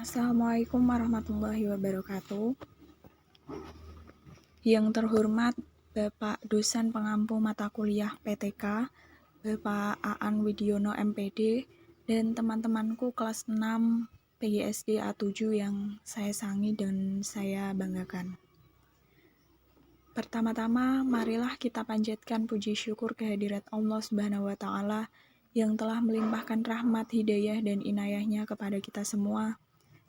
Assalamualaikum warahmatullahi wabarakatuh. Yang terhormat Bapak Dosen Pengampu Mata Kuliah PTK, Bapak Aan Widiono MPD, dan teman-temanku kelas 6 PGSD A7 yang saya sangi dan saya banggakan. Pertama-tama, marilah kita panjatkan puji syukur kehadirat Allah Subhanahu wa Ta'ala yang telah melimpahkan rahmat, hidayah, dan inayahnya kepada kita semua,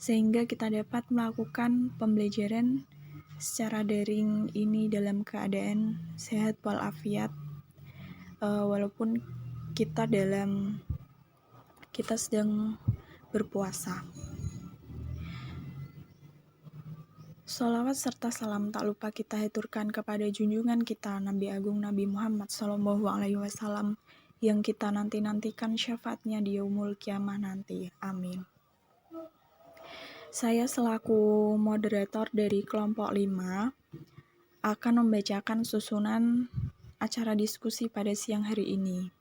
sehingga kita dapat melakukan pembelajaran secara daring ini dalam keadaan sehat walafiat, walaupun kita sedang berpuasa. Sholawat serta salam tak lupa kita haturkan kepada junjungan kita Nabi Agung Nabi Muhammad SAW yang kita nanti-nantikan syafaatnya di yaumul kiamah nanti. Amin. Saya selaku moderator dari kelompok 5 akan membacakan susunan acara diskusi pada siang hari ini.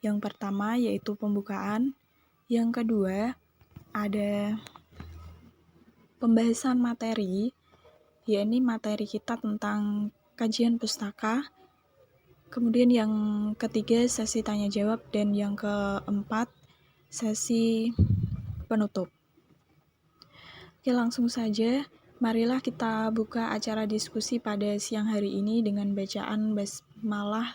Yang pertama yaitu pembukaan, yang kedua ada pembahasan materi, yakni materi kita tentang kajian pustaka. Kemudian yang ketiga sesi tanya jawab, dan yang keempat sesi penutup. Oke, langsung saja, marilah kita buka acara diskusi pada siang hari ini dengan bacaan basmalah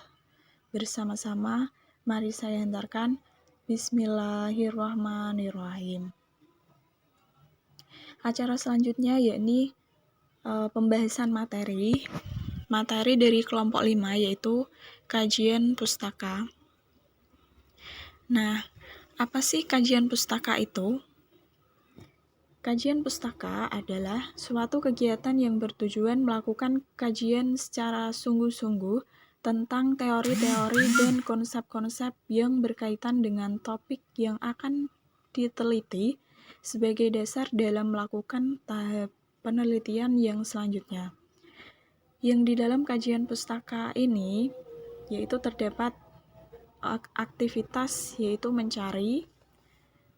bersama-sama. Mari saya hantarkan. Bismillahirrahmanirrahim. Acara selanjutnya yakni pembahasan materi dari kelompok 5 yaitu kajian pustaka. Nah, apa sih kajian pustaka itu? Kajian pustaka adalah suatu kegiatan yang bertujuan melakukan kajian secara sungguh-sungguh tentang teori-teori dan konsep-konsep yang berkaitan dengan topik yang akan diteliti sebagai dasar dalam melakukan tahap penelitian yang selanjutnya. Yang di dalam kajian pustaka ini yaitu terdapat aktivitas yaitu mencari,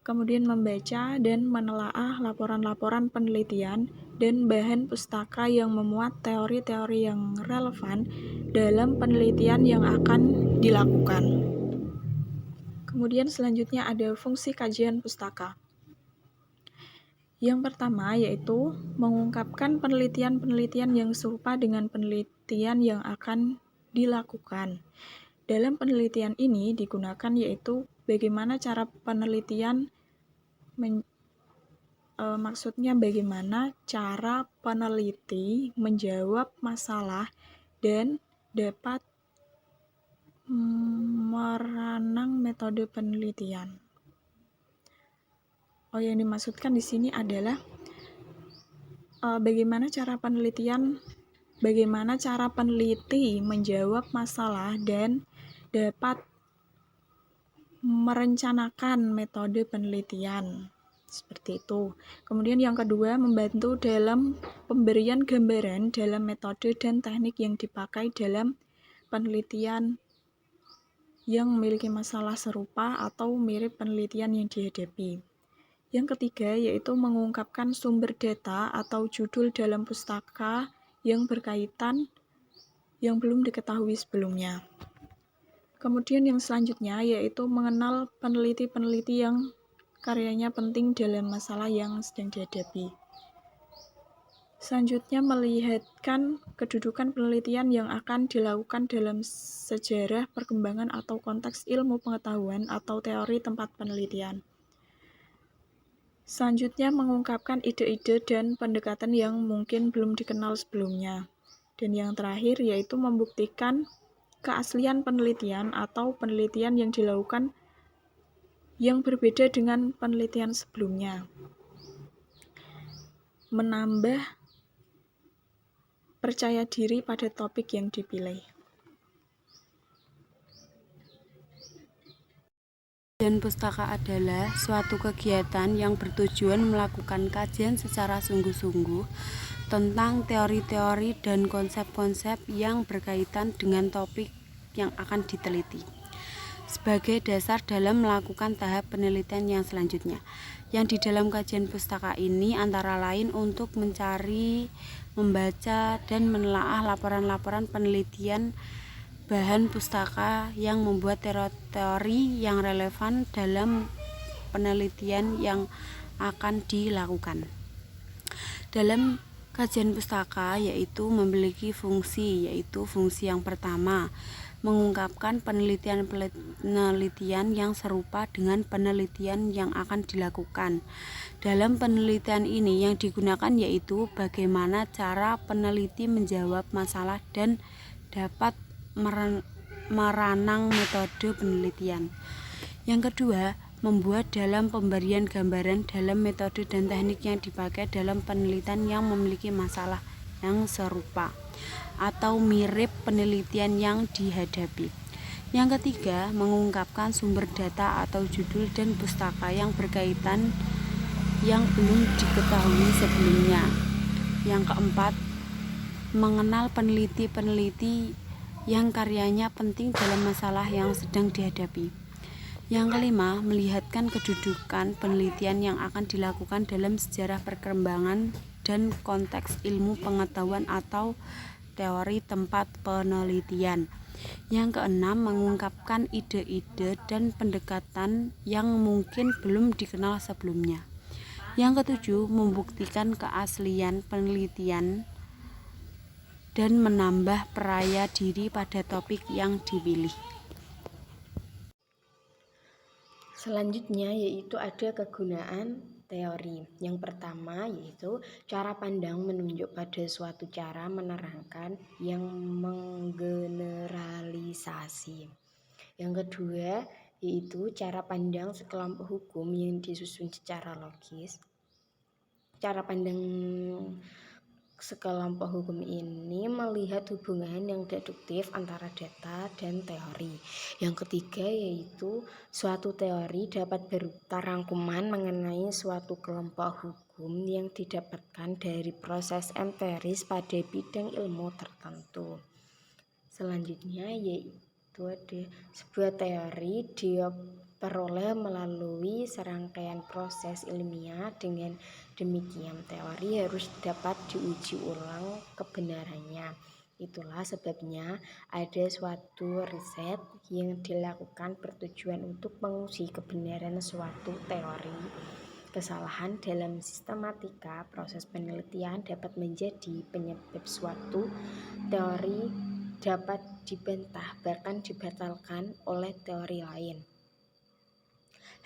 kemudian membaca dan menelaah laporan-laporan penelitian dan bahan pustaka yang memuat teori-teori yang relevan dalam penelitian yang akan dilakukan. Kemudian selanjutnya ada fungsi kajian pustaka. Yang pertama yaitu mengungkapkan penelitian-penelitian yang serupa dengan penelitian yang akan dilakukan. Dalam penelitian ini digunakan yaitu bagaimana cara penelitian maksudnya bagaimana cara peneliti menjawab masalah dan dapat merancang metode penelitian. Yang dimaksudkan di sini adalah bagaimana cara peneliti menjawab masalah dan dapat merencanakan metode penelitian. Seperti itu. Kemudian yang kedua, membantu dalam pemberian gambaran dalam metode dan teknik yang dipakai dalam penelitian yang memiliki masalah serupa atau mirip penelitian yang dihadapi. Yang ketiga, yaitu mengungkapkan sumber data atau judul dalam pustaka yang berkaitan yang belum diketahui sebelumnya. Kemudian yang selanjutnya, yaitu mengenal peneliti-peneliti yang karyanya penting dalam masalah yang sedang dihadapi. Selanjutnya, melihatkan kedudukan penelitian yang akan dilakukan dalam sejarah perkembangan atau konteks ilmu pengetahuan atau teori tempat penelitian. Selanjutnya, mengungkapkan ide-ide dan pendekatan yang mungkin belum dikenal sebelumnya. Dan yang terakhir, yaitu membuktikan keaslian penelitian atau penelitian yang dilakukan yang berbeda dengan penelitian sebelumnya. Menambah percaya diri pada topik yang dipilih. Kajian pustaka adalah suatu kegiatan yang bertujuan melakukan kajian secara sungguh-sungguh tentang teori-teori dan konsep-konsep yang berkaitan dengan topik yang akan diteliti sebagai dasar dalam melakukan tahap penelitian yang selanjutnya. yang di dalam kajian pustaka ini antara lain untuk mencari, membaca, dan menelaah laporan-laporan penelitian bahan pustaka yang membuat teori yang relevan dalam penelitian yang akan dilakukan. Dalam kajian pustaka yaitu memiliki fungsi, yaitu fungsi yang pertama, mengungkapkan penelitian yang serupa dengan penelitian yang akan dilakukan. Dalam penelitian ini yang digunakan yaitu bagaimana cara peneliti menjawab masalah dan dapat meranang metode penelitian. Yang kedua, membuat dalam pemberian gambaran dalam metode dan teknik yang dipakai dalam penelitian yang memiliki masalah yang serupa atau mirip penelitian yang dihadapi. Yang ketiga, mengungkapkan sumber data atau judul dan pustaka yang berkaitan yang belum diketahui sebelumnya. Yang keempat, mengenal peneliti-peneliti yang karyanya penting dalam masalah yang sedang dihadapi. Yang kelima, melihatkan kedudukan penelitian yang akan dilakukan dalam sejarah perkembangan dan konteks ilmu pengetahuan atau teori tempat penelitian. Yang keenam, mengungkapkan ide-ide dan pendekatan yang mungkin belum dikenal sebelumnya. Yang ketujuh, membuktikan keaslian penelitian dan menambah percaya diri pada topik yang dipilih. Selanjutnya yaitu ada kegunaan teori. Yang pertama yaitu cara pandang menunjuk pada suatu cara menerangkan yang menggeneralisasi. Yang kedua yaitu cara pandang sekelompok hukum yang disusun secara logis. Cara pandang sekelompok hukum ini melihat hubungan yang deduktif antara data dan teori. Yang ketiga yaitu suatu teori dapat berupa rangkuman mengenai suatu kelompok hukum yang didapatkan dari proses empiris pada bidang ilmu tertentu. Selanjutnya yaitu ada sebuah teori diperoleh melalui serangkaian proses ilmiah. Dengan demikian teori harus dapat diuji ulang kebenarannya. Itulah sebabnya ada suatu riset yang dilakukan bertujuan untuk menguji kebenaran suatu teori. Kesalahan dalam sistematika proses penelitian dapat menjadi penyebab suatu teori dapat dibantah bahkan dibatalkan oleh teori lain.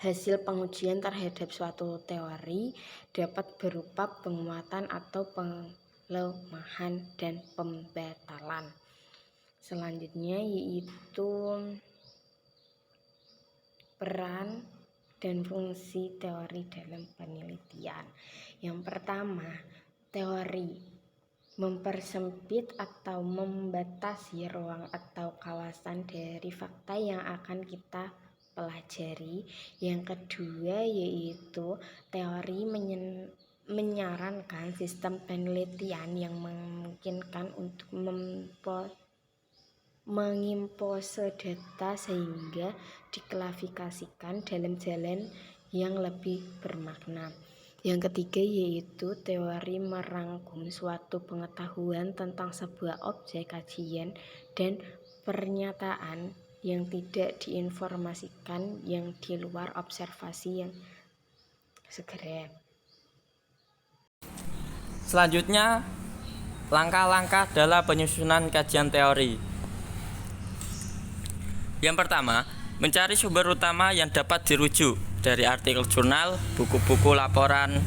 Hasil pengujian terhadap suatu teori dapat berupa penguatan atau pelemahan dan pembatalan. Selanjutnya yaitu peran dan fungsi teori dalam penelitian. Yang pertama, teori mempersempit atau membatasi ruang atau kawasan dari fakta yang akan kita pelajari. Yang kedua yaitu teori menyarankan sistem penelitian yang memungkinkan untuk mengimpose data sehingga diklasifikasikan dalam jalan yang lebih bermakna. Yang ketiga yaitu teori merangkum suatu pengetahuan tentang sebuah objek kajian dan pernyataan yang tidak diinformasikan yang di luar observasi yang segera. Selanjutnya, langkah-langkah dalam penyusunan kajian teori. Yang pertama, mencari sumber utama yang dapat dirujuk dari artikel jurnal, buku-buku laporan,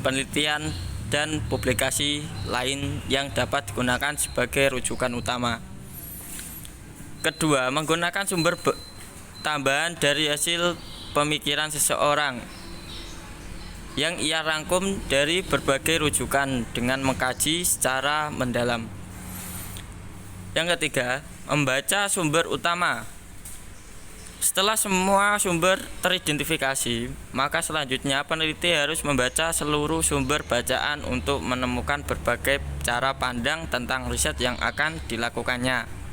penelitian, dan publikasi lain yang dapat digunakan sebagai rujukan utama. Kedua, menggunakan sumber tambahan dari hasil pemikiran seseorang yang ia rangkum dari berbagai rujukan dengan mengkaji secara mendalam. Yang ketiga, membaca sumber utama. Setelah semua sumber teridentifikasi, maka selanjutnya peneliti harus membaca seluruh sumber bacaan untuk menemukan berbagai cara pandang tentang riset yang akan dilakukannya.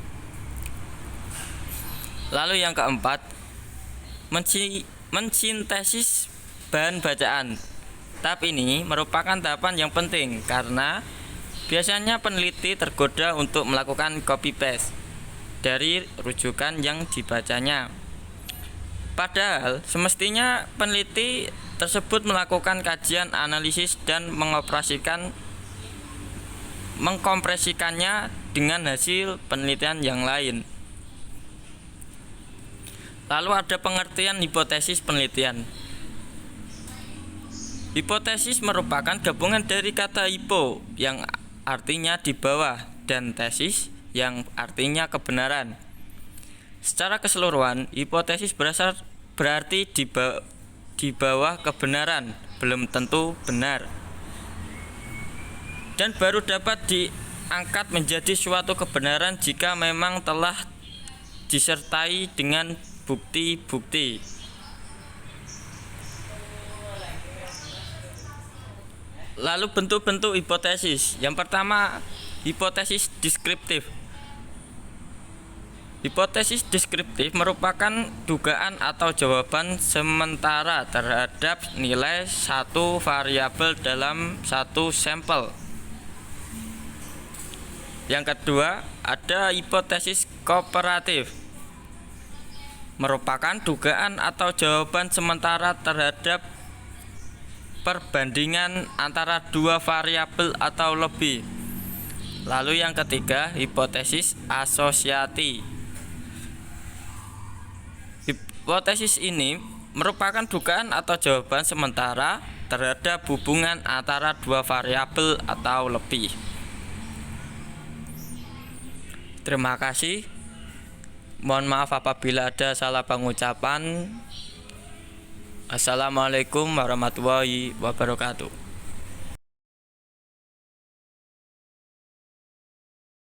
Lalu yang keempat, mensintesis bahan bacaan. Tahap ini merupakan tahapan yang penting karena biasanya peneliti tergoda untuk melakukan copy paste dari rujukan yang dibacanya. Padahal semestinya peneliti tersebut melakukan kajian, analisis, dan mengkompresikannya dengan hasil penelitian yang lain. Lalu ada pengertian hipotesis penelitian. Hipotesis merupakan gabungan dari kata hypo yang artinya di bawah dan tesis yang artinya kebenaran. Secara keseluruhan, hipotesis berarti di bawah kebenaran, belum tentu benar, dan baru dapat diangkat menjadi suatu kebenaran jika memang telah disertai dengan bukti-bukti. Lalu bentuk-bentuk hipotesis. Yang pertama, hipotesis deskriptif. Hipotesis deskriptif merupakan dugaan atau jawaban sementara terhadap nilai satu variabel dalam satu sampel. Yang kedua, ada hipotesis kooperatif. Merupakan dugaan atau jawaban sementara terhadap perbandingan antara dua variabel atau lebih. Lalu yang ketiga, hipotesis asosiasi. Hipotesis ini merupakan dugaan atau jawaban sementara terhadap hubungan antara dua variabel atau lebih. Terima kasih. Mohon maaf apabila ada salah pengucapan. Assalamualaikum warahmatullahi wabarakatuh.